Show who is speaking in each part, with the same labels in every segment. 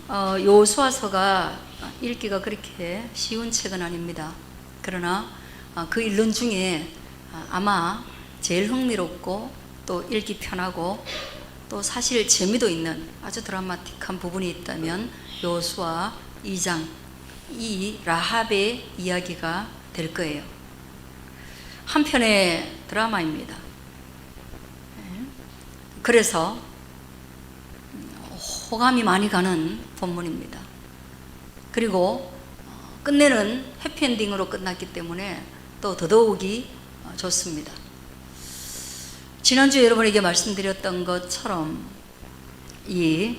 Speaker 1: 여호수아서가 읽기가 그렇게 쉬운 책은 아닙니다. 그러나 그 읽는 중에 아마 제일 흥미롭고 또 읽기 편하고 또 사실 재미도 있는 아주 드라마틱한 부분이 있다면 여호수아 2장 이 라합의 이야기가 될 거예요. 한 편의 드라마입니다. 그래서 호감이 많이 가는 본문입니다. 그리고 끝내는 해피엔딩으로 끝났기 때문에 또 더더욱이 좋습니다. 지난주에 여러분에게 말씀드렸던 것처럼 이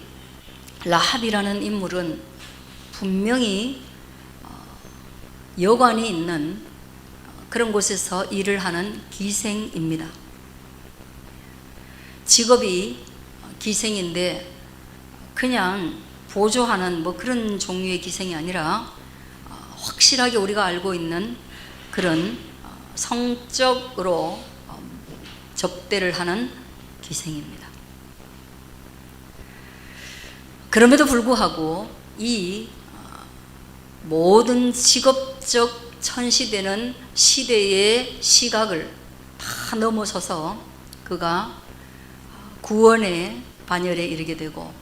Speaker 1: 라합이라는 인물은 분명히 여관이 있는 그런 곳에서 일을 하는 기생입니다. 직업이 기생인데 그냥 보조하는 그런 종류의 기생이 아니라 확실하게 우리가 알고 있는 그런 성적으로 접대를 하는 기생입니다. 그럼에도 불구하고 이 모든 직업적 천시되는 시대의 시각을 다 넘어서서 그가 구원의 반열에 이르게 되고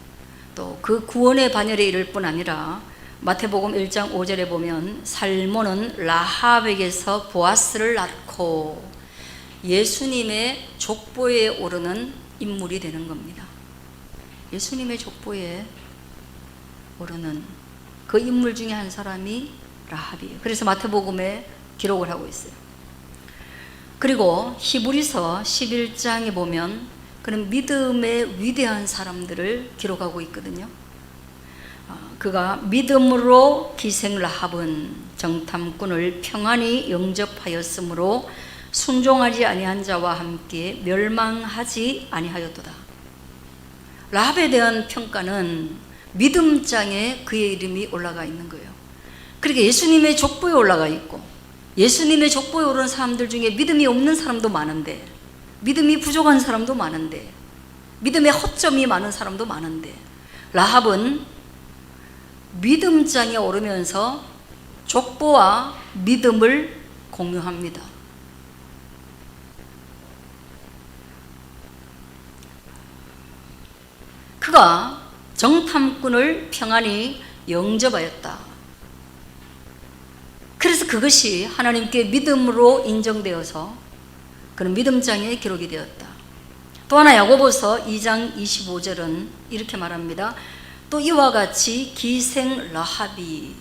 Speaker 1: 또 그 구원의 반열에 이를 뿐 아니라 마태복음 1장 5절에 보면 살몬은 라합에게서 보아스를 낳고 예수님의 족보에 오르는 인물이 되는 겁니다. 예수님의 족보에 오르는 그 인물 중에 한 사람이 라합이에요. 그래서 마태복음에 기록을 하고 있어요. 그리고 히브리서 11장에 보면 그는 믿음의 위대한 사람들을 기록하고 있거든요. 그가 믿음으로 기생 라합은 정탐꾼을 평안히 영접하였으므로 순종하지 아니한 자와 함께 멸망하지 아니하였도다. 라합에 대한 평가는 믿음장에 그의 이름이 올라가 있는 거예요. 그러니까 예수님의 족보에 올라가 있고 예수님의 족보에 오른 사람들 중에 믿음이 없는 사람도 많은데 믿음이 부족한 사람도 많은데 믿음의 허점이 많은 사람도 많은데 라합은 믿음장에 오르면서 족보와 믿음을 공유합니다. 그가 정탐꾼을 평안히 영접하였다. 그래서 그것이 하나님께 믿음으로 인정되어서 그는 믿음장에 기록이 되었다. 또 하나 야고보서 2장 25절은 이렇게 말합니다. 또 이와 같이 기생 라합이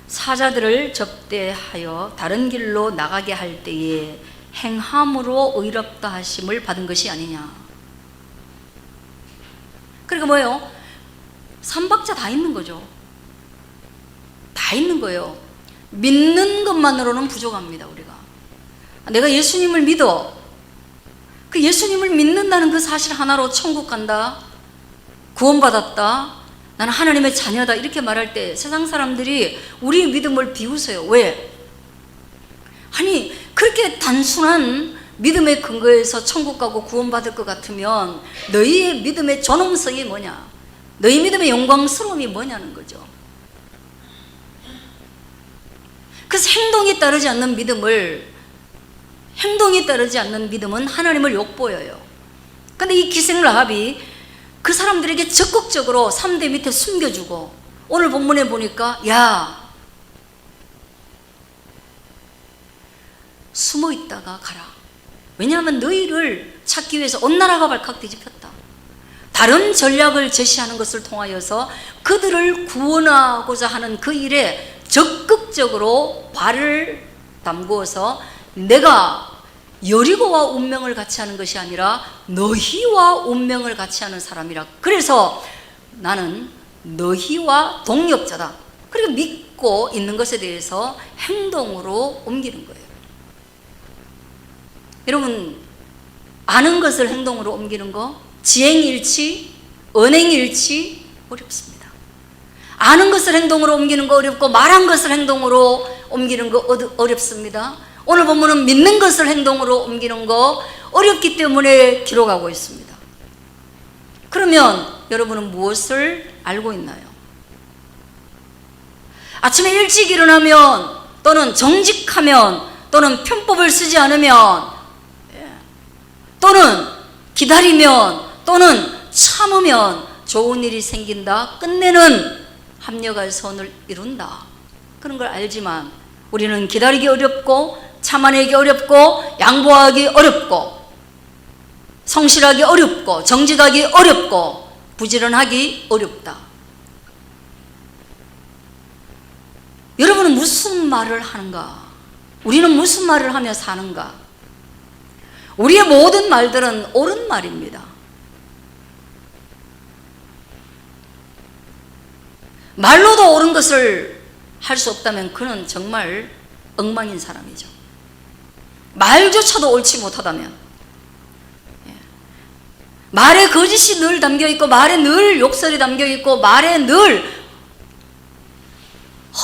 Speaker 1: 사자들을 접대하여 다른 길로 나가게 할 때에 행함으로 의롭다 하심을 받은 것이 아니냐. 그러니까 뭐예요? 삼박자 다 있는 거죠. 다 있는 거예요. 믿는 것만으로는 부족합니다. 우리가 내가 예수님을 믿어, 그 예수님을 믿는다는 그 사실 하나로 천국 간다, 구원받았다, 나는 하나님의 자녀다 이렇게 말할 때 세상 사람들이 우리의 믿음을 비웃어요. 왜? 아니 그렇게 단순한 믿음의 근거에서 천국 가고 구원받을 것 같으면 너희의 믿음의 존엄성이 뭐냐, 너희 믿음의 영광스러움이 뭐냐는 거죠. 그래서 행동이 따르지 않는 믿음은 하나님을 욕보여요. 근데 이 기생 라합이 그 사람들에게 적극적으로 3대 밑에 숨겨주고 오늘 본문에 보니까 야 숨어 있다가 가라. 왜냐하면 너희를 찾기 위해서 온 나라가 발칵 뒤집혔다. 다른 전략을 제시하는 것을 통하여서 그들을 구원하고자 하는 그 일에 적극적으로 발을 담그어서 내가 여리고와 운명을 같이 하는 것이 아니라 너희와 운명을 같이 하는 사람이라. 그래서 나는 너희와 동력자다. 그리고 믿고 있는 것에 대해서 행동으로 옮기는 거예요. 여러분 아는 것을 행동으로 옮기는 거 지행일치, 언행일치 어렵습니다. 아는 것을 행동으로 옮기는 거 어렵고 말한 것을 행동으로 옮기는 거 어렵습니다. 오늘 본문은 믿는 것을 행동으로 옮기는 거 어렵기 때문에 기록하고 있습니다. 그러면 여러분은 무엇을 알고 있나요? 아침에 일찍 일어나면 또는 정직하면 또는 편법을 쓰지 않으면 또는 기다리면 또는 참으면 좋은 일이 생긴다. 끝내는 합력할 선을 이룬다. 그런 걸 알지만 우리는 기다리기 어렵고 참아내기 어렵고 양보하기 어렵고 성실하기 어렵고 정직하기 어렵고 부지런하기 어렵다. 여러분은 무슨 말을 하는가? 우리는 무슨 말을 하며 사는가? 우리의 모든 말들은 옳은 말입니다. 말로도 옳은 것을 할 수 없다면 그는 정말 엉망인 사람이죠. 말조차도 옳지 못하다면, 말에 거짓이 늘 담겨있고 말에 늘 욕설이 담겨있고 말에 늘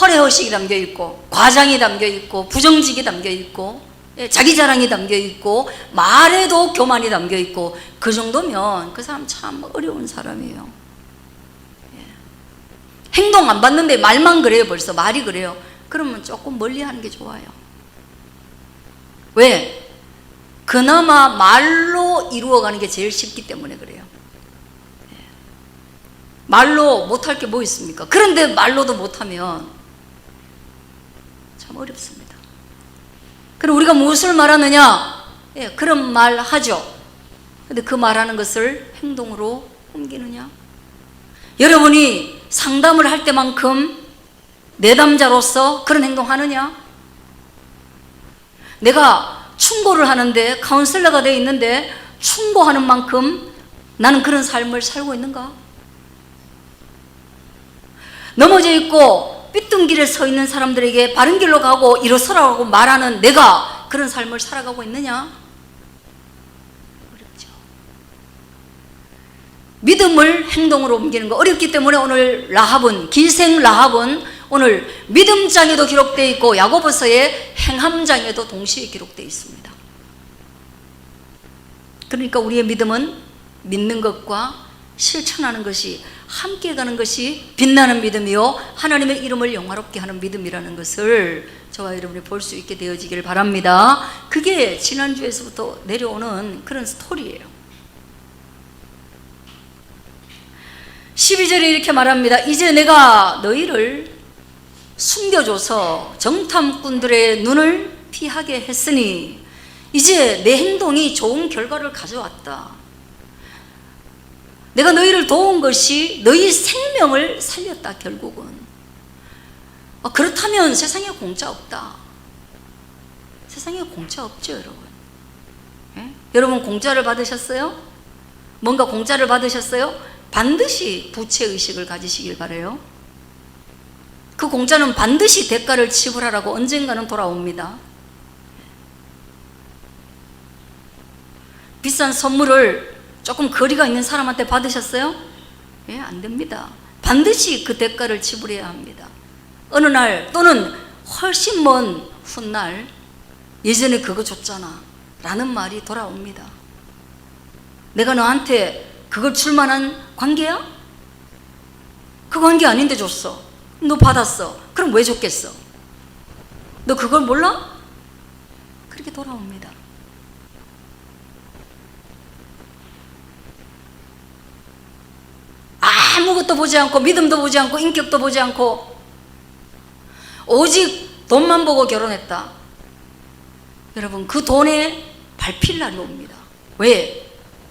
Speaker 1: 허례허식이 담겨있고 과장이 담겨있고 부정직이 담겨있고 자기 자랑이 담겨있고 말에도 교만이 담겨있고 그 정도면 그 사람 참 어려운 사람이에요. 행동 안 봤는데 말만 그래요. 벌써 말이 그래요. 그러면 조금 멀리 하는 게 좋아요. 왜? 그나마 말로 이루어가는 게 제일 쉽기 때문에 그래요. 말로 못할 게 뭐 있습니까? 그런데 말로도 못하면 참 어렵습니다. 그리고 우리가 무엇을 말하느냐? 그런 말 하죠. 근데 그 말하는 것을 행동으로 옮기느냐? 여러분이 상담을 할 때만큼 내담자로서 그런 행동하느냐? 내가 충고를 하는데 카운셀러가 되어 있는데 충고하는 만큼 나는 그런 삶을 살고 있는가? 넘어져 있고 삐뚤 길에 서 있는 사람들에게 바른 길로 가고 일어서라고 말하는 내가 그런 삶을 살아가고 있느냐? 어렵죠. 믿음을 행동으로 옮기는 거 어렵기 때문에 오늘 라합은, 기생 라합은 오늘 믿음장에도 기록되어 있고 야고보서의 행함장에도 동시에 기록되어 있습니다. 그러니까 우리의 믿음은 믿는 것과 실천하는 것이 함께 가는 것이 빛나는 믿음이요 하나님의 이름을 영화롭게 하는 믿음이라는 것을 저와 여러분이 볼 수 있게 되어지길 바랍니다. 그게 지난주에서부터 내려오는 그런 스토리예요. 12절에 이렇게 말합니다. 이제 내가 너희를 숨겨줘서 정탐꾼들의 눈을 피하게 했으니 이제 내 행동이 좋은 결과를 가져왔다. 내가 너희를 도운 것이 너희 생명을 살렸다. 결국은 그렇다면 세상에 공짜 없다. 세상에 공짜 없죠. 여러분. 여러분 공짜를 받으셨어요? 뭔가 공짜를 받으셨어요? 반드시 부채의식을 가지시길 바라요. 그 공짜는 반드시 대가를 지불하라고 언젠가는 돌아옵니다. 비싼 선물을 조금 거리가 있는 사람한테 받으셨어요? 안 됩니다. 반드시 그 대가를 지불해야 합니다. 어느 날 또는 훨씬 먼 훗날 예전에 그거 줬잖아 라는 말이 돌아옵니다. 내가 너한테 그걸 줄 만한 관계야? 그 관계 아닌데 줬어. 너 받았어. 그럼 왜 줬겠어? 너 그걸 몰라? 그렇게 돌아옵니다. 아무것도 보지 않고 믿음도 보지 않고 인격도 보지 않고 오직 돈만 보고 결혼했다. 여러분 그 돈에 밟힐 날이 옵니다. 왜?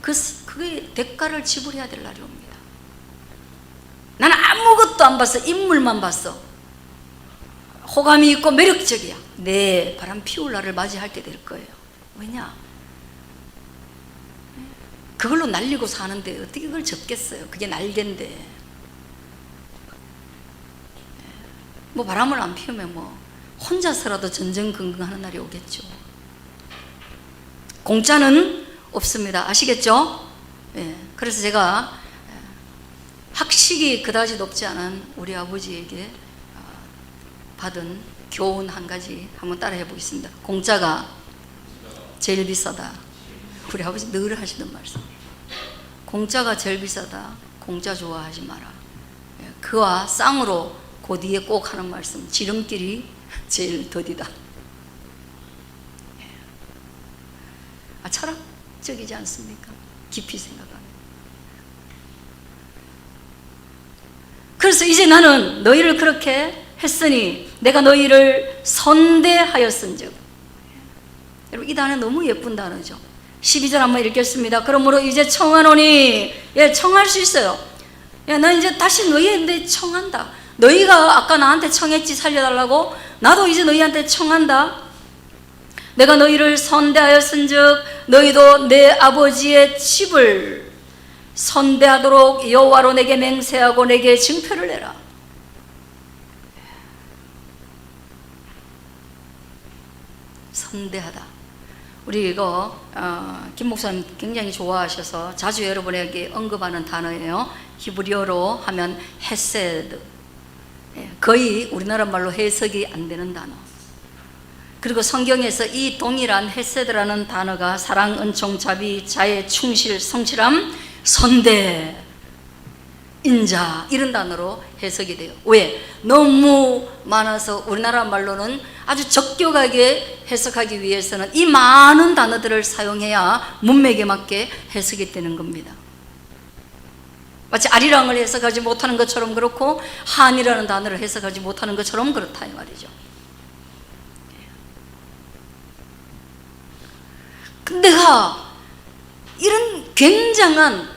Speaker 1: 그게 대가를 지불해야 될 날이 옵니다. 나는 아무것도 안 봤어. 인물만 봤어. 호감이 있고 매력적이야. 네, 바람 피울 날을 맞이할 때 될 거예요. 왜냐? 그걸로 날리고 사는데 어떻게 그걸 접겠어요? 그게 날개인데. 뭐 바람을 안 피우면 뭐 혼자서라도 전전긍긍하는 날이 오겠죠. 공짜는 없습니다. 아시겠죠? 그래서 제가 학식이 그다지 높지 않은 우리 아버지에게 받은 교훈 한 가지 한번 따라해 보겠습니다. 공짜가 제일 비싸다. 우리 아버지 늘 하시던 말씀. 공짜가 제일 비싸다. 공짜 좋아하지 마라. 그와 쌍으로 그 뒤에 꼭 하는 말씀, 지름길이 제일 더디다. 철학적이지 않습니까? 깊이 생각하면. 그래서 이제 나는 너희를 그렇게 했으니 내가 너희를 선대하였은즉. 여러분, 이 단어 너무 예쁜 단어죠. 12절 한번 읽겠습니다. 그러므로 이제 청하노니, 예, 청할 수 있어요. 야, 나 이제 다시 너희한테 청한다. 너희가 아까 나한테 청했지, 살려달라고. 나도 이제 너희한테 청한다. 내가 너희를 선대하였은즉 너희도 내 아버지의 집을 선대하도록 여호와로 내게 맹세하고 내게 증표를 내라. 선대하다. 우리 이거 김 목사님 굉장히 좋아하셔서 자주 여러분에게 언급하는 단어예요. 히브리어로 하면 헤세드. 거의 우리나라 말로 해석이 안 되는 단어. 그리고 성경에서 이 동일한 헤세드라는 단어가 사랑, 은총, 자비, 자애, 충실, 성실함, 선대, 인자, 이런 단어로 해석이 돼요. 왜? 너무 많아서 우리나라 말로는 아주 적격하게 해석하기 위해서는 이 많은 단어들을 사용해야 문맥에 맞게 해석이 되는 겁니다. 마치 아리랑을 해석하지 못하는 것처럼 그렇고 한이라는 단어를 해석하지 못하는 것처럼 그렇다 이 말이죠. 내가 이런 굉장한,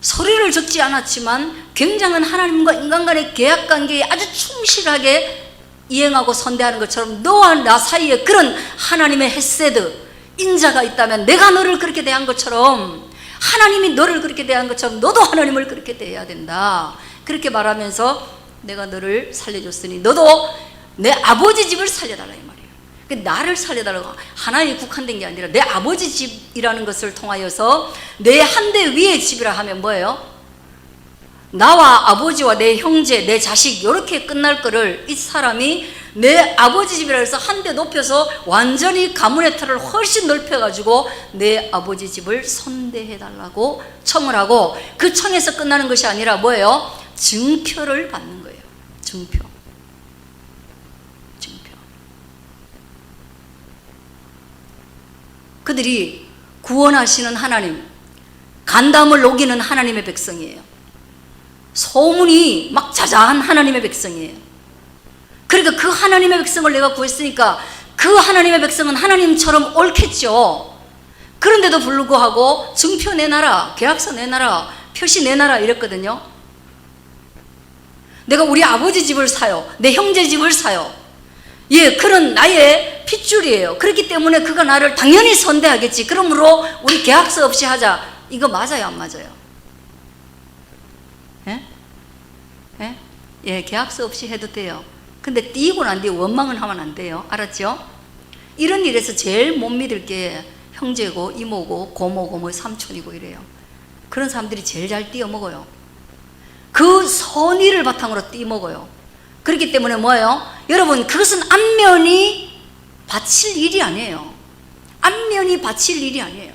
Speaker 1: 서류를 적지 않았지만 굉장한 하나님과 인간 간의 계약 관계에 아주 충실하게 이행하고 선대하는 것처럼 너와 나 사이에 그런 하나님의 헤세드, 인자가 있다면 내가 너를 그렇게 대한 것처럼, 하나님이 너를 그렇게 대한 것처럼 너도 하나님을 그렇게 대해야 된다. 그렇게 말하면서 내가 너를 살려줬으니 너도 내 아버지 집을 살려달라 이 말이에요. 나를 살려달라고 하나님이 국한된 게 아니라 내 아버지 집이라는 것을 통하여서 내 한 대 위의 집이라 하면 뭐예요? 나와 아버지와 내 형제, 내 자식 이렇게 끝날 거를 이 사람이 내 아버지 집이라 해서 한 대 높여서 완전히 가문의 틀을 훨씬 넓혀가지고 내 아버지 집을 선대해달라고 청을 하고, 그 청에서 끝나는 것이 아니라 뭐예요? 증표를 받는 거예요. 증표. 그들이 구원하시는 하나님, 간담을 녹이는 하나님의 백성이에요. 소문이 막 자자한 하나님의 백성이에요. 그러니까 그 하나님의 백성을 내가 구했으니까 그 하나님의 백성은 하나님처럼 옳겠죠. 그런데도 불구하고 증표 내놔라, 계약서 내놔라, 표시 내놔라 이랬거든요. 내가 우리 아버지 집을 사요, 내 형제 집을 사요. 예, 그런 나의 핏줄이에요. 그렇기 때문에 그가 나를 당연히 선대하겠지. 그러므로 우리 계약서 없이 하자. 이거 맞아요, 안 맞아요? 예? 예? 예, 계약서 없이 해도 돼요. 근데 띄고 난 뒤에 원망은 하면 안 돼요. 알았죠? 이런 일에서 제일 못 믿을 게 형제고 이모고 고모고 뭐 삼촌이고 이래요. 그런 사람들이 제일 잘 띄어먹어요. 그 선의를 바탕으로 띄어먹어요. 그렇기 때문에 뭐예요? 여러분, 그것은 안면이 바칠 일이 아니에요. 안면이 바칠 일이 아니에요.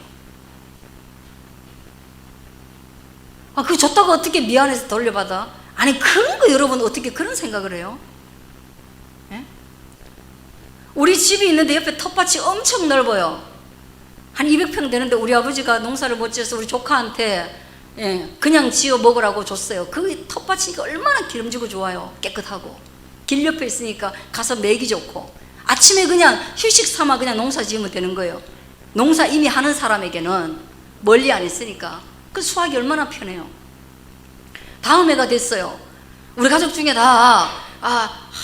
Speaker 1: 그거 줬다고 어떻게 미안해서 돌려받아? 아니, 그런 거 여러분 어떻게 그런 생각을 해요? 예? 우리 집이 있는데 옆에 텃밭이 엄청 넓어요. 한 200평 되는데 우리 아버지가 농사를 못 지어서 우리 조카한테 그냥 지어 먹으라고 줬어요. 그 텃밭이니까 얼마나 기름지고 좋아요. 깨끗하고 길 옆에 있으니까 가서 매기 좋고, 아침에 그냥 휴식 삼아 그냥 농사 지으면 되는 거예요. 농사 이미 하는 사람에게는 멀리 안 있으니까 그 수확이 얼마나 편해요. 다음 해가 됐어요. 우리 가족 중에 다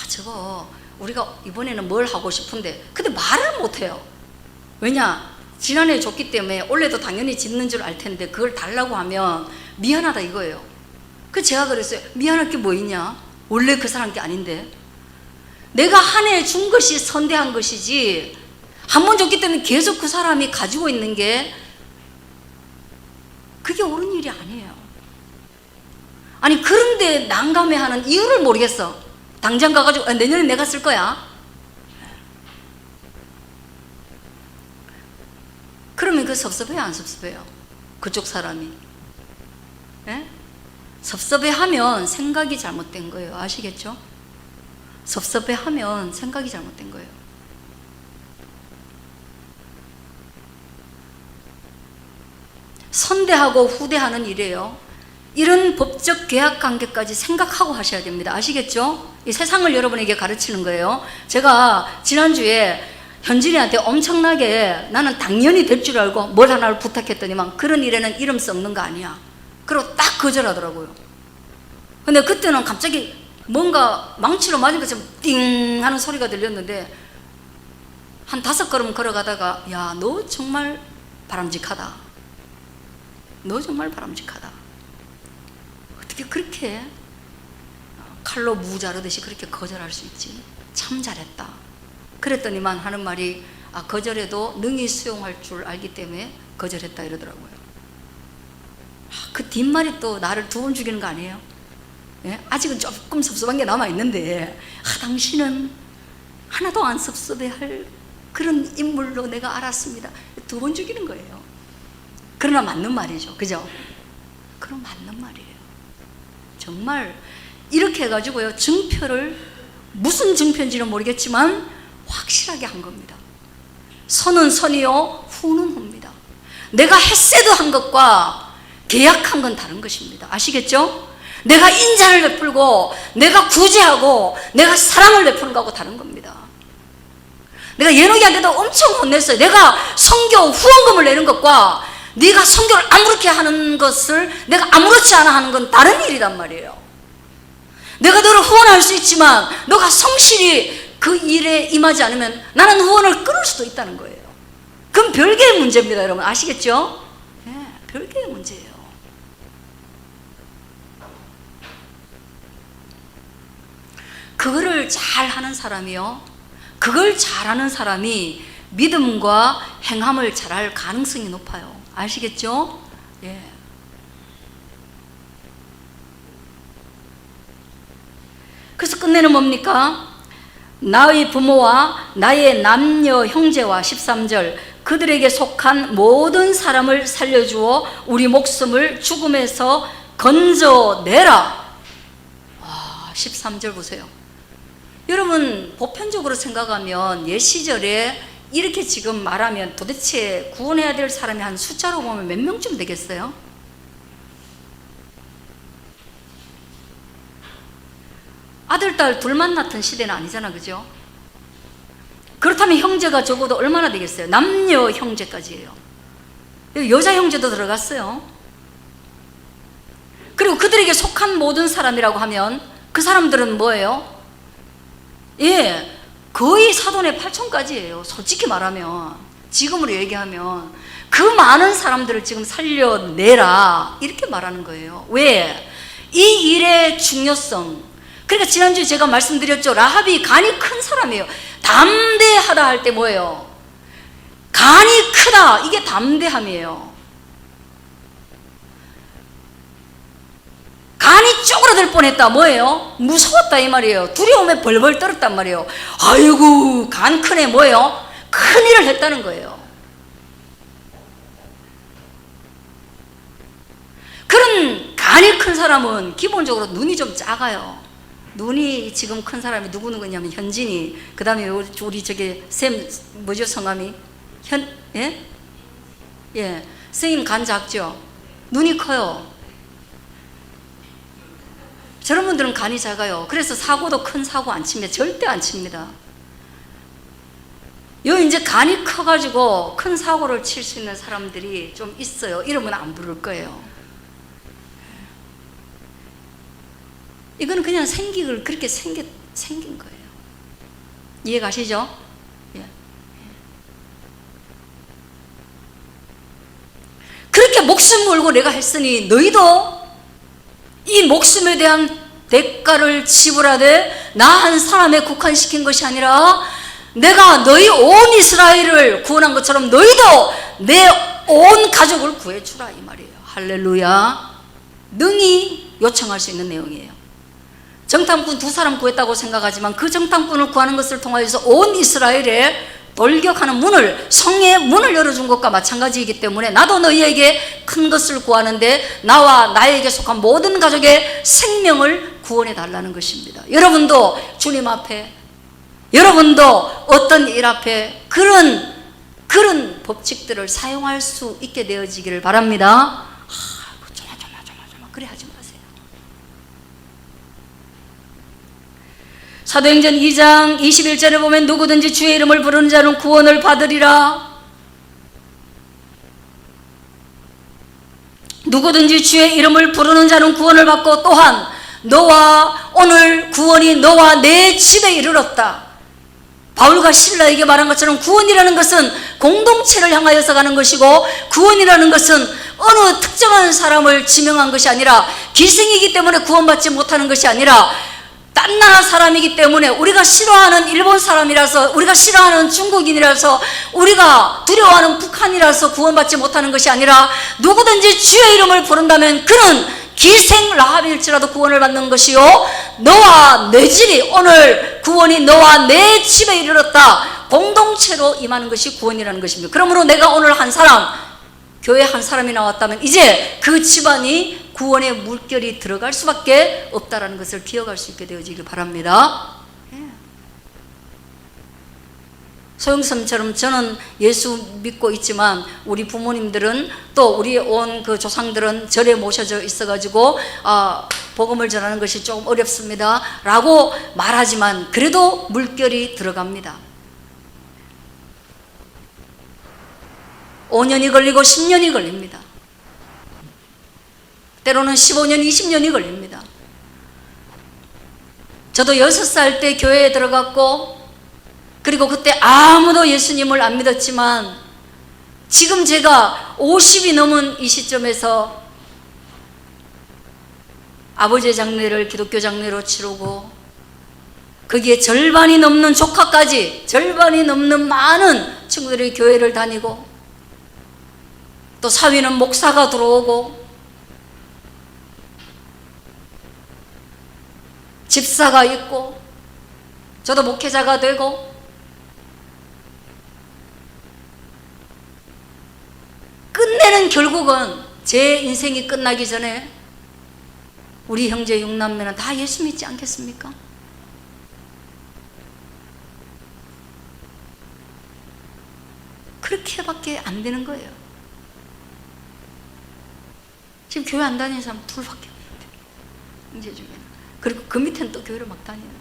Speaker 1: 저거 우리가 이번에는 뭘 하고 싶은데, 근데 말을 못해요. 왜냐? 지난해 줬기 때문에 올해도 당연히 짓는 줄 알 텐데 그걸 달라고 하면 미안하다 이거예요. 그 제가 그랬어요. 미안할 게 뭐 있냐? 원래 그 사람 게 아닌데. 내가 한 해 준 것이 선대한 것이지, 한 번 줬기 때문에 계속 그 사람이 가지고 있는 게 그게 옳은 일이 아니에요. 아니, 그런데 난감해하는 이유를 모르겠어. 당장 가가지고 내년에 내가 쓸 거야. 그러면 그 섭섭해요, 안 섭섭해요? 그쪽 사람이. 예? 섭섭해하면 생각이 잘못된 거예요. 아시겠죠? 섭섭해하면 생각이 잘못된 거예요. 선대하고 후대하는 일이에요. 이런 법적 계약 관계까지 생각하고 하셔야 됩니다. 아시겠죠? 이 세상을 여러분에게 가르치는 거예요. 제가 지난주에 현진이한테 엄청나게 나는 당연히 될 줄 알고 뭘 하나를 부탁했더니만 그런 일에는 이름 썩는 거 아니야. 그리고 딱 거절하더라고요. 근데 그때는 갑자기 뭔가 망치로 맞은 것처럼 띵 하는 소리가 들렸는데 한 5걸음 걸어가다가 야, 너 정말 바람직하다. 너 정말 바람직하다. 어떻게 그렇게 칼로 무 자르듯이 그렇게 거절할 수 있지? 참 잘했다. 그랬더니만 하는 말이 거절해도 능히 수용할 줄 알기 때문에 거절했다 이러더라고요. 그 뒷말이 또 나를 2번 죽이는 거 아니에요? 예? 아직은 조금 섭섭한 게 남아있는데 당신은 하나도 안 섭섭해할 그런 인물로 내가 알았습니다. 2번 죽이는 거예요. 그러나 맞는 말이죠. 그죠? 그럼 맞는 말이에요. 정말 이렇게 해가지고요, 증표를 무슨 증표인지는 모르겠지만 확실하게 한 겁니다. 선은 선이요 후는 후입니다. 내가 헤세드한 것과 계약한 건 다른 것입니다. 아시겠죠? 내가 인자를 베풀고 내가 구제하고 내가 사랑을 베푸는 거하고 다른 겁니다. 내가 예노기한테도 엄청 혼냈어요. 내가 선교 후원금을 내는 것과 네가 선교를 아무렇게 하는 것을 내가 아무렇지 않아 하는 건 다른 일이란 말이에요. 내가 너를 후원할 수 있지만 너가 성실히 그 일에 임하지 않으면 나는 후원을 끊을 수도 있다는 거예요. 그건 별개의 문제입니다. 여러분 아시겠죠? 네, 별개의 문제예요. 그거를 잘 하는 사람이요, 그걸 잘하는 사람이 믿음과 행함을 잘할 가능성이 높아요. 아시겠죠? 예. 그래서 끝내는 뭡니까? 나의 부모와 나의 남녀 형제와 13절 그들에게 속한 모든 사람을 살려주어 우리 목숨을 죽음에서 건져내라. 13절 보세요. 여러분 보편적으로 생각하면 옛 시절에 이렇게 지금 말하면 도대체 구원해야 될 사람이 한 숫자로 보면 몇 명쯤 되겠어요? 아들, 딸 둘만 낳던 시대는 아니잖아, 그죠? 그렇다면 형제가 적어도 얼마나 되겠어요? 남녀 형제까지예요. 여자 형제도 들어갔어요. 그리고 그들에게 속한 모든 사람이라고 하면 그 사람들은 뭐예요? 예, 거의 사돈의 8촌까지예요. 솔직히 말하면, 지금으로 얘기하면 그 많은 사람들을 지금 살려내라 이렇게 말하는 거예요. 왜? 이 일의 중요성. 그러니까 지난주에 제가 말씀드렸죠. 라합이 간이 큰 사람이에요. 담대하다 할 때 뭐예요? 간이 크다, 이게 담대함이에요. 간이 쪼그라들 뻔했다, 뭐예요? 무서웠다 이 말이에요. 두려움에 벌벌 떨었단 말이에요. 아이고 간 크네, 뭐예요? 큰일을 했다는 거예요. 그런 간이 큰 사람은 기본적으로 눈이 좀 작아요. 눈이 지금 큰 사람이 누구냐면 현진이, 그 다음에 우리 저기 쌤 뭐죠 성함이? 예? 예, 선생님 간 작죠? 눈이 커요. 저런 분들은 간이 작아요. 그래서 사고도 큰 사고 안 칩니다. 절대 안 칩니다. 요 이제 간이 커가지고 큰 사고를 칠 수 있는 사람들이 좀 있어요. 이러면 안 부를 거예요. 이거는 그냥 그렇게 생긴 거예요. 이해 가시죠? 예. 그렇게 목숨 걸고 내가 했으니 너희도 이 목숨에 대한 대가를 지불하되 나 한 사람에 국한시킨 것이 아니라 내가 너희 온 이스라엘을 구원한 것처럼 너희도 내 온 가족을 구해주라 이 말이에요. 할렐루야. 능히 요청할 수 있는 내용이에요. 정탐꾼 2사람 구했다고 생각하지만 그 정탐꾼을 구하는 것을 통하여서 온 이스라엘에 돌격하는 문을, 성의 문을 열어준 것과 마찬가지이기 때문에 나도 너희에게 큰 것을 구하는데 나와 나에게 속한 모든 가족의 생명을 구원해 달라는 것입니다. 여러분도 주님 앞에, 여러분도 어떤 일 앞에 그런 법칙들을 사용할 수 있게 되어지기를 바랍니다. 조마 그래 하지 마세요. 사도행전 2장 21절에 보면 누구든지 주의 이름을 부르는 자는 구원을 받으리라. 누구든지 주의 이름을 부르는 자는 구원을 받고 또한 너와 오늘 구원이 너와 내 집에 이르렀다. 바울과 실라에게 말한 것처럼 구원이라는 것은 공동체를 향하여서 가는 것이고, 구원이라는 것은 어느 특정한 사람을 지명한 것이 아니라, 기생이기 때문에 구원받지 못하는 것이 아니라, 딴 나라 사람이기 때문에, 우리가 싫어하는 일본 사람이라서, 우리가 싫어하는 중국인이라서, 우리가 두려워하는 북한이라서 구원받지 못하는 것이 아니라, 누구든지 주의 이름을 부른다면 그는 기생 라합일지라도 구원을 받는 것이요, 너와 내 집이, 오늘 구원이 너와 내 집에 이르렀다. 공동체로 임하는 것이 구원이라는 것입니다. 그러므로 내가 오늘 한 사람, 교회 한 사람이 나왔다면 이제 그 집안이 구원의 물결이 들어갈 수밖에 없다라는 것을 기억할 수 있게 되어지길 바랍니다. 소영선처럼 저는 예수 믿고 있지만 우리 부모님들은, 또 우리 온 그 조상들은 절에 모셔져 있어가지고 복음을 전하는 것이 조금 어렵습니다 라고 말하지만 그래도 물결이 들어갑니다. 5년이 걸리고 10년이 걸립니다. 때로는 15년, 20년이 걸립니다. 저도 6살 때 교회에 들어갔고, 그리고 그때 아무도 예수님을 안 믿었지만, 지금 제가 50이 넘은 이 시점에서 아버지의 장례를 기독교 장례로 치르고, 거기에 절반이 넘는 조카까지, 절반이 넘는 많은 친구들이 교회를 다니고, 또 사위는 목사가 들어오고, 집사가 있고, 저도 목회자가 되고, 끝내는 결국은 제 인생이 끝나기 전에 우리 형제 6남매는 다 예수 믿지 않겠습니까? 그렇게밖에 안 되는 거예요. 지금 교회 안 다니는 사람 둘밖에 없는데, 형제 중에는. 그리고 그 밑에는 또 교회를 막 다니는데,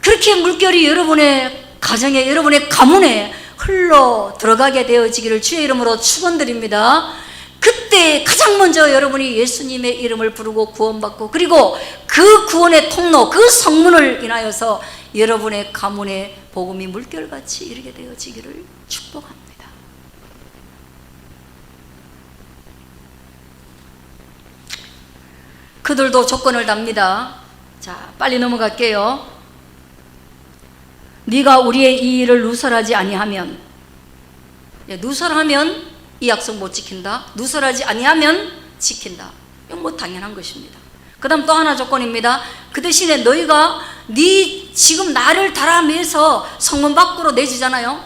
Speaker 1: 그렇게 물결이 여러분의 가정에, 여러분의 가문에 흘러 들어가게 되어지기를 주의 이름으로 축원드립니다. 그때 가장 먼저 여러분이 예수님의 이름을 부르고 구원받고, 그리고 그 구원의 통로, 그 성문을 인하여서 여러분의 가문에 복음이 물결같이 이르게 되어지기를 축복합니다. 그들도 조건을 답니다. 자, 빨리 넘어갈게요. 네가 우리의 이 일을 누설하지 아니하면, 누설하면 이 약속 못 지킨다, 누설하지 아니하면 지킨다. 이건 뭐 당연한 것입니다. 그 다음 또 하나 조건입니다. 그 대신에 너희가 지금 나를 달아매서 성문 밖으로 내지잖아요.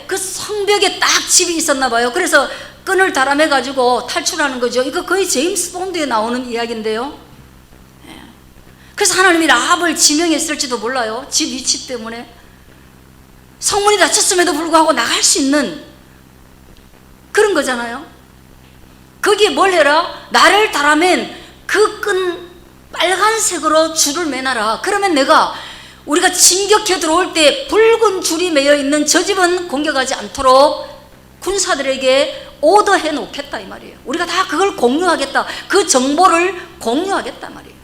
Speaker 1: 그 성벽에 딱 집이 있었나 봐요. 그래서 끈을 달아매 가지고 탈출하는 거죠. 이거 거의 제임스 본드에 나오는 이야기인데요. 그래서 하나님이 라합을 지명했을지도 몰라요. 집 위치 때문에. 성문이 닫혔음에도 불구하고 나갈 수 있는 그런 거잖아요. 거기에 뭘 해라? 나를 달아맨 그 끈 빨간색으로 줄을 매놔라. 그러면 우리가 진격해 들어올 때 붉은 줄이 매여 있는 저 집은 공격하지 않도록 군사들에게 오더해 놓겠다 이 말이에요. 우리가 다 그걸 공유하겠다. 그 정보를 공유하겠다 말이에요.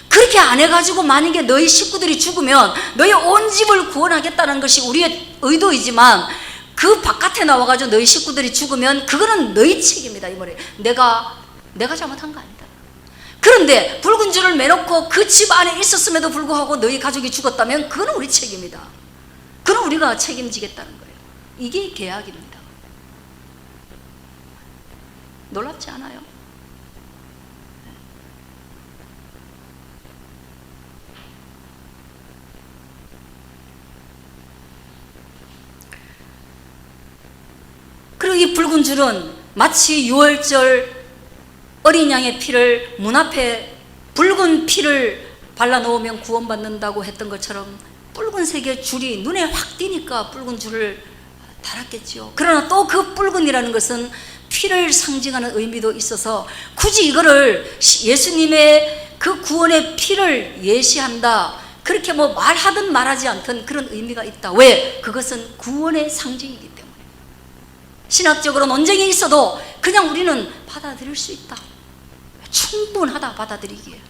Speaker 1: 그렇게 안 해가지고 만약에 너희 식구들이 죽으면 너희 온 집을 구원하겠다는 것이 우리의 의도이지만, 그 바깥에 나와가지고 너희 식구들이 죽으면 그거는 너희 책임이다 이 말이에요. 내가 잘못한 거 아니다. 그런데 붉은 줄을 매놓고 그 집 안에 있었음에도 불구하고 너희 가족이 죽었다면 그거는 우리 책임이다. 그건 우리가 책임지겠다는 거예요. 이게 계약입니다. 놀랍지 않아요? 붉은 줄은 마치 유월절 어린 양의 피를 문 앞에 붉은 피를 발라놓으면 구원받는다고 했던 것처럼 붉은색의 줄이 눈에 확 띄니까 붉은 줄을 달았겠죠. 그러나 또 그 붉은이라는 것은 피를 상징하는 의미도 있어서 굳이 이거를 예수님의 그 구원의 피를 예시한다, 그렇게 뭐 말하든 말하지 않든 그런 의미가 있다. 왜? 그것은 구원의 상징이기 때문에. 신학적으로 논쟁이 있어도 그냥 우리는 받아들일 수 있다. 충분하다, 받아들이기에.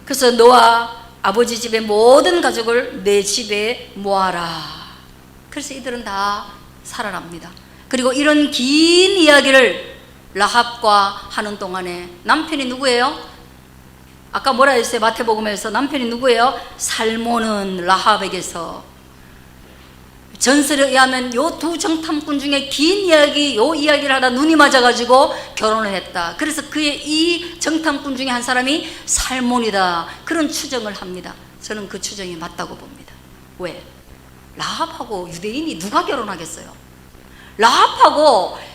Speaker 1: 그래서 너와 아버지 집의 모든 가족을 내 집에 모아라. 그래서 이들은 다 살아납니다. 그리고 이런 긴 이야기를 라합과 하는 동안에 남편이 누구예요? 아까 뭐라 했어요? 마태복음에서 남편이 누구예요? 살몬은 라합에게서, 전설에 의하면 요 두 정탐꾼 중에 긴 이야기, 요 이야기를 하다 눈이 맞아가지고 결혼을 했다. 그래서 그의 이 정탐꾼 중에 한 사람이 살몬이다, 그런 추정을 합니다. 저는 그 추정이 맞다고 봅니다. 왜? 라합하고 유대인이 누가 결혼하겠어요? 라합하고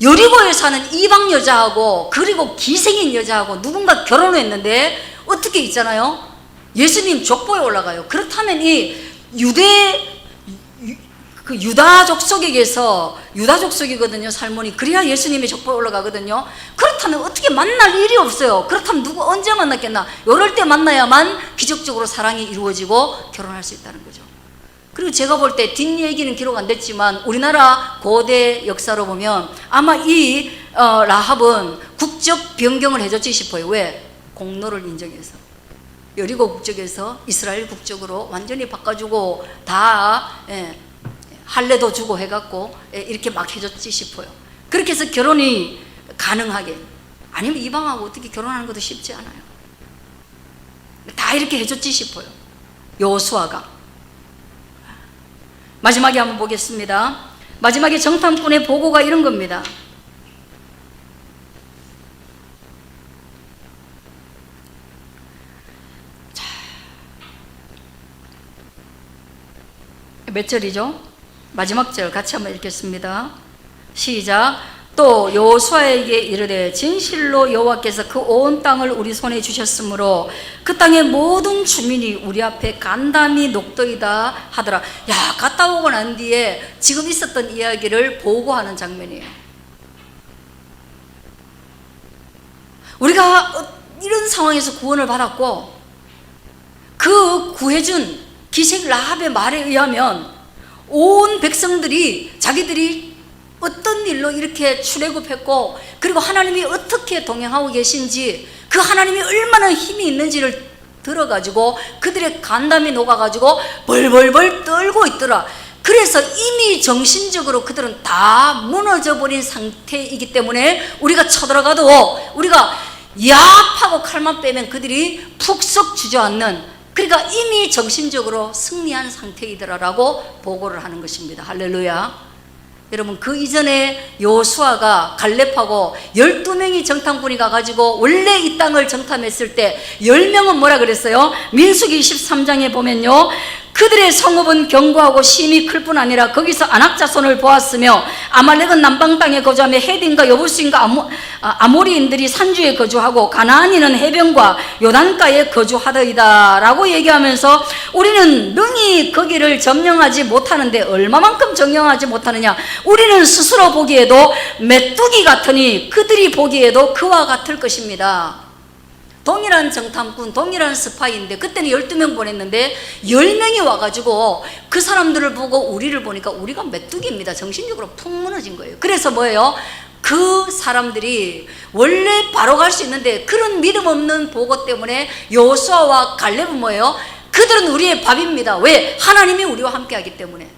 Speaker 1: 여리고에 사는 이방 여자하고 그리고 기생인 여자하고 누군가 결혼을 했는데 어떻게 있잖아요? 예수님 족보에 올라가요. 그렇다면 이 유다 족속에게서, 유다 족속이거든요, 살몬이. 그래야 예수님의 족보에 올라가거든요. 그렇다면 어떻게 만날 일이 없어요. 그렇다면 누구 언제 만났겠나? 이럴 때 만나야만 기적적으로 사랑이 이루어지고 결혼할 수 있다는 거죠. 그리고 제가 볼 때 뒷얘기는 기록 안 됐지만 우리나라 고대 역사로 보면 아마 이 라합은 국적 변경을 해줬지 싶어요. 왜? 공로를 인정해서. 여리고 국적에서 이스라엘 국적으로 완전히 바꿔주고 다 할례도 주고 해갖고 이렇게 막 해줬지 싶어요. 그렇게 해서 결혼이 가능하게. 아니면 이방하고 어떻게 결혼하는 것도 쉽지 않아요. 다 이렇게 해줬지 싶어요, 여호수아가. 마지막에 한번 보겠습니다. 마지막에 정탐꾼의 보고가 이런 겁니다. 자, 몇 절이죠? 마지막 절 같이 한번 읽겠습니다. 시작. 또 여호수아에게 이르되 진실로 여호와께서 그 온 땅을 우리 손에 주셨으므로 그 땅의 모든 주민이 우리 앞에 간담이 녹더이다 하더라. 야, 갔다 오고 난 뒤에 지금 있었던 이야기를 보고하는 장면이에요. 우리가 이런 상황에서 구원을 받았고 그 구해준 기생 라합의 말에 의하면 온 백성들이 자기들이 어떤 일로 이렇게 출애굽했고 그리고 하나님이 어떻게 동행하고 계신지, 그 하나님이 얼마나 힘이 있는지를 들어가지고 그들의 간담이 녹아가지고 벌벌벌 떨고 있더라. 그래서 이미 정신적으로 그들은 다 무너져버린 상태이기 때문에 우리가 쳐들어가도 우리가 야합하고 칼만 빼면 그들이 푹 썩 주저앉는, 그러니까 이미 정신적으로 승리한 상태이더라라고 보고를 하는 것입니다. 할렐루야. 여러분, 그 이전에 여호수아가 갈렙하고 12명이 정탐꾼이 가가지고 원래 이 땅을 정탐했을 때 10명은 뭐라 그랬어요? 민수기 23장에 보면요, 그들의 성읍은 견고하고 심이 클 뿐 아니라 거기서 아낙 자손을 보았으며 아말렉은 남방 땅에 거주하며 헤딘과 여부스인과 아모리인들이 산주에 거주하고 가나안인은 해변과 요단가에 거주하더이다 라고 얘기하면서 우리는 능히 거기를 점령하지 못하는데 얼마만큼 점령하지 못하느냐? 우리는 스스로 보기에도 메뚜기 같으니 그들이 보기에도 그와 같을 것입니다. 동일한 정탐꾼, 동일한 스파이인데 그때는 12명 보냈는데 10명이 와가지고 그 사람들을 보고 우리를 보니까 우리가 메뚜기입니다. 정신적으로 푹 무너진 거예요. 그래서 뭐예요? 그 사람들이 원래 바로 갈 수 있는데 그런 믿음 없는 보고 때문에 여호수아와 갈렙은 뭐예요? 그들은 우리의 밥입니다. 왜? 하나님이 우리와 함께 하기 때문에.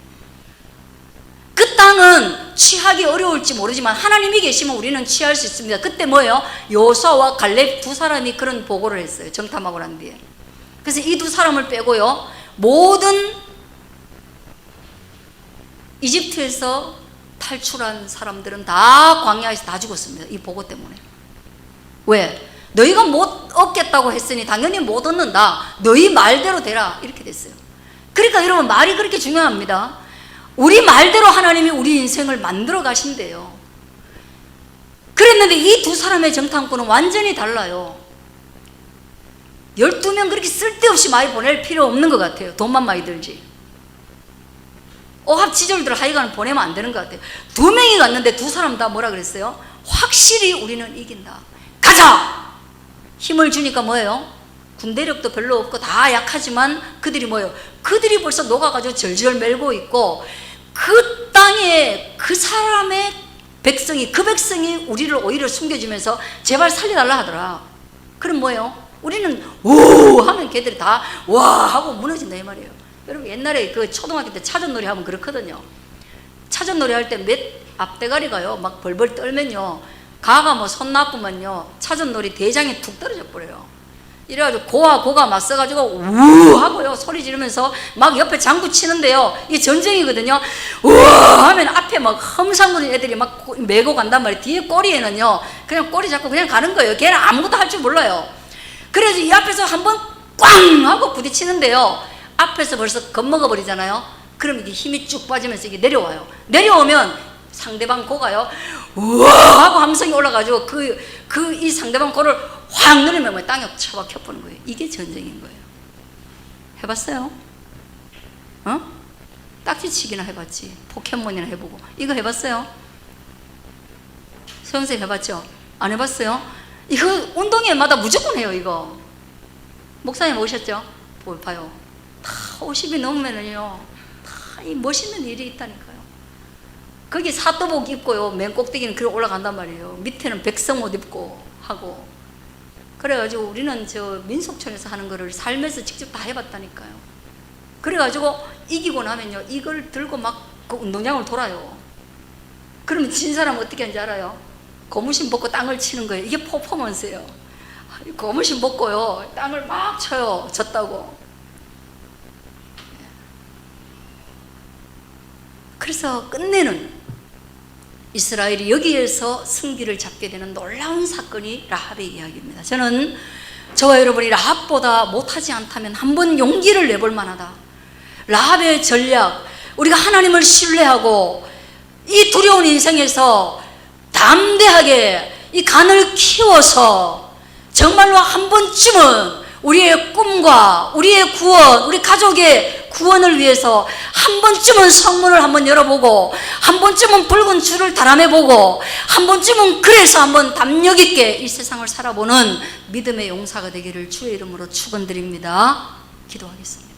Speaker 1: 그 땅은 취하기 어려울지 모르지만 하나님이 계시면 우리는 취할 수 있습니다. 그때 뭐예요? 여호수아와 갈렙 두 사람이 그런 보고를 했어요. 정탐하고 난 뒤에. 그래서 이 두 사람을 빼고요, 모든 이집트에서 탈출한 사람들은 다 광야에서 다 죽었습니다. 이 보고 때문에. 왜? 너희가 못 얻겠다고 했으니 당연히 못 얻는다. 너희 말대로 되라. 이렇게 됐어요. 그러니까 여러분, 말이 그렇게 중요합니다. 우리 말대로 하나님이 우리 인생을 만들어 가신대요. 그랬는데 이 두 사람의 정탐꾼은 완전히 달라요. 12명 그렇게 쓸데없이 많이 보낼 필요 없는 것 같아요. 돈만 많이 들지. 오합지졸들 하여간 보내면 안 되는 것 같아요. 2명이 갔는데 두 사람 다 뭐라 그랬어요? 확실히 우리는 이긴다. 가자! 힘을 주니까 뭐예요? 군대력도 별로 없고 다 약하지만 그들이 뭐예요? 그들이 벌써 녹아가지고 절절 멜고 있고, 그 땅에 그 사람의 백성이, 그 백성이 우리를 오히려 숨겨주면서 제발 살려달라 하더라. 그럼 뭐예요? 우리는 오 하면 걔들이 다 와 하고 무너진다 이 말이에요. 여러분, 옛날에 그 초등학교 때 차전놀이 하면 그렇거든요. 차전놀이 할 때 몇 앞대가리가요 막 벌벌 떨면요, 가가 뭐 손 나쁘면요 차전놀이 대장에 툭 떨어져 버려요. 이래가지고 고가 맞서가지고 우 하고요 소리 지르면서 막 옆에 장구 치는데요, 이게 전쟁이거든요. 우와 하면 앞에 막 험상궂은 애들이 막 메고 간단 말이에요. 뒤에 꼬리에는요 그냥 꼬리 잡고 그냥 가는 거예요. 걔는 아무것도 할 줄 몰라요. 그래서 이 앞에서 한번 꽝 하고 부딪히는데요, 앞에서 벌써 겁먹어 버리잖아요. 그럼 이게 힘이 쭉 빠지면서 이게 내려와요. 내려오면 상대방 고가요 우와 하고 함성이 올라가지고 이 상대방 고를 확 누르면 뭐 땅에 처박혀 보는 거예요. 이게 전쟁인 거예요. 해봤어요? 딱지치기나 해봤지. 포켓몬이나 해보고. 이거 해봤어요? 소영쌤 해봤죠? 안 해봤어요? 이거 운동회마다 무조건 해요. 이거 목사님 오셨죠? 봐요. 다 50이 넘으면은요 다 이 멋있는 일이 있다니까요. 거기 사또복 입고요 맨 꼭대기는 그래 올라간단 말이에요. 밑에는 백성옷 입고 하고. 그래가지고 우리는 저 민속촌에서 하는 거를 삶에서 직접 다 해봤다니까요. 그래가지고 이기고 나면요 이걸 들고 막 그 운동장을 돌아요. 그러면 진 사람 어떻게 하는지 알아요? 고무신 벗고 땅을 치는 거예요. 이게 퍼포먼스예요. 고무신 벗고요 땅을 막 쳐요. 졌다고. 그래서 끝내는 이스라엘이 여기에서 승기를 잡게 되는 놀라운 사건이 라합의 이야기입니다. 저는 저와 여러분이 라합보다 못하지 않다면 한번 용기를 내볼 만하다. 라합의 전략, 우리가 하나님을 신뢰하고 이 두려운 인생에서 담대하게 이 간을 키워서 정말로 한 번쯤은 우리의 꿈과 우리의 구원, 우리 가족의 구원을 위해서 한 번쯤은 성문을 한번 열어보고, 한 번쯤은 붉은 줄을 달아매보고, 한 번쯤은 그래서 한번 담력 있게 이 세상을 살아보는 믿음의 용사가 되기를 주의 이름으로 축원드립니다. 기도하겠습니다.